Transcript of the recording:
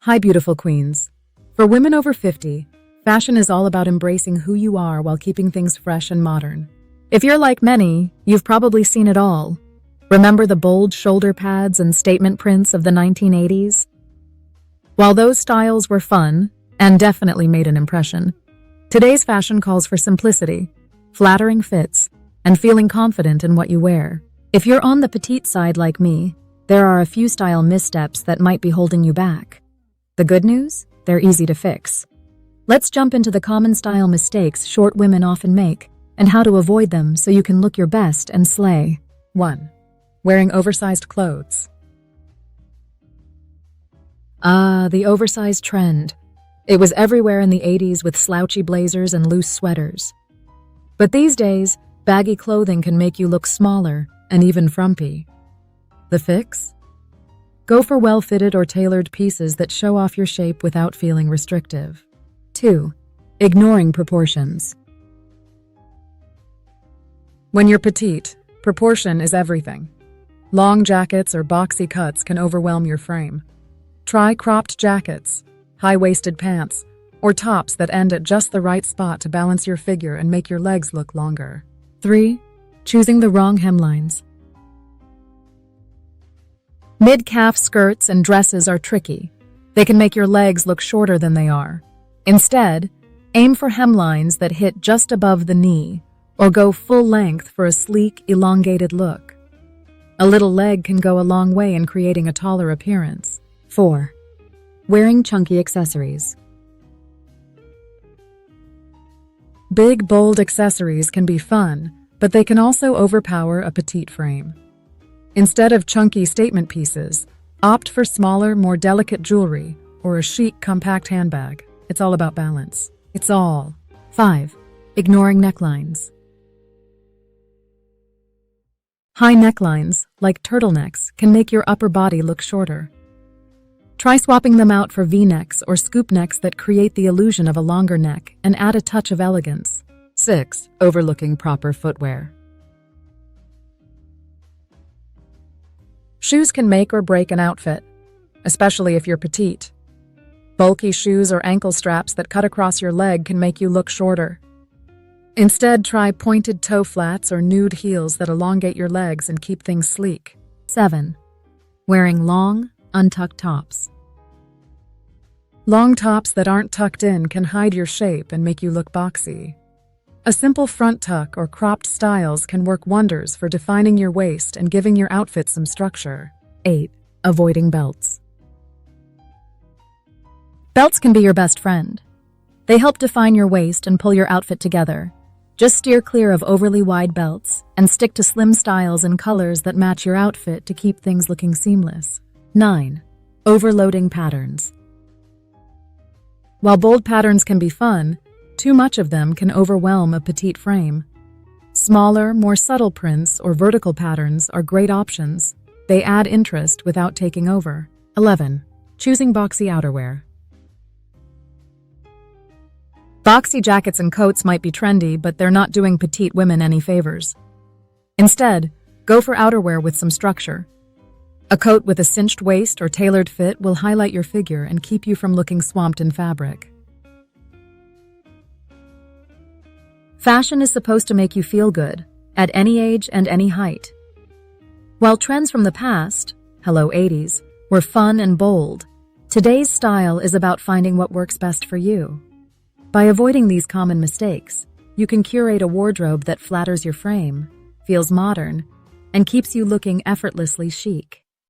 Hi, beautiful queens. For women over 50, fashion is all about embracing who you are while keeping things fresh and modern. If you're like many, you've probably seen it all. Remember the bold shoulder pads and statement prints of the 1980s? While those styles were fun and definitely made an impression, today's fashion calls for simplicity, flattering fits, and feeling confident in what you wear. If you're on the petite side like me, there are a few style missteps that might be holding you back. The good news? They're easy to fix. Let's jump into the common style mistakes short women often make and how to avoid them so you can look your best and slay. 1. Wearing oversized clothes. The oversized trend. It was everywhere in the 80s with slouchy blazers and loose sweaters. But these days, baggy clothing can make you look smaller and even frumpy. The fix? Go for well-fitted or tailored pieces that show off your shape without feeling restrictive. 2. Ignoring proportions. When you're petite, proportion is everything. Long jackets or boxy cuts can overwhelm your frame. Try cropped jackets, high-waisted pants, or tops that end at just the right spot to balance your figure and make your legs look longer. 3. Choosing the wrong hemlines. Mid-calf skirts and dresses are tricky. They can make your legs look shorter than they are. Instead, aim for hemlines that hit just above the knee, or go full length for a sleek, elongated look. A little leg can go a long way in creating a taller appearance. 4. Wearing chunky accessories. Big, bold accessories can be fun, but they can also overpower a petite frame. Instead of chunky statement pieces, opt for smaller, more delicate jewelry or a chic, compact handbag. It's all about balance. It's all. 5. Ignoring necklines. High necklines, like turtlenecks, can make your upper body look shorter. Try swapping them out for V-necks or scoop necks that create the illusion of a longer neck and add a touch of elegance. 6. Overlooking proper footwear. Shoes can make or break an outfit, especially if you're petite. Bulky shoes or ankle straps that cut across your leg can make you look shorter. Instead, try pointed toe flats or nude heels that elongate your legs and keep things sleek. 7. Wearing long, untucked tops. Long tops that aren't tucked in can hide your shape and make you look boxy. A simple front tuck or cropped styles can work wonders for defining your waist and giving your outfit some structure. 8. Avoiding belts. Belts can be your best friend. They help define your waist and pull your outfit together. Just steer clear of overly wide belts and stick to slim styles and colors that match your outfit to keep things looking seamless. 9. Overloading patterns. While bold patterns can be fun, too much of them can overwhelm a petite frame. Smaller, more subtle prints or vertical patterns are great options. They add interest without taking over. 11. Choosing boxy outerwear. Boxy jackets and coats might be trendy, but they're not doing petite women any favors. Instead, go for outerwear with some structure. A coat with a cinched waist or tailored fit will highlight your figure and keep you from looking swamped in fabric. Fashion is supposed to make you feel good, at any age and any height. While trends from the past, hello 80s, were fun and bold, today's style is about finding what works best for you. By avoiding these common mistakes, you can curate a wardrobe that flatters your frame, feels modern, and keeps you looking effortlessly chic.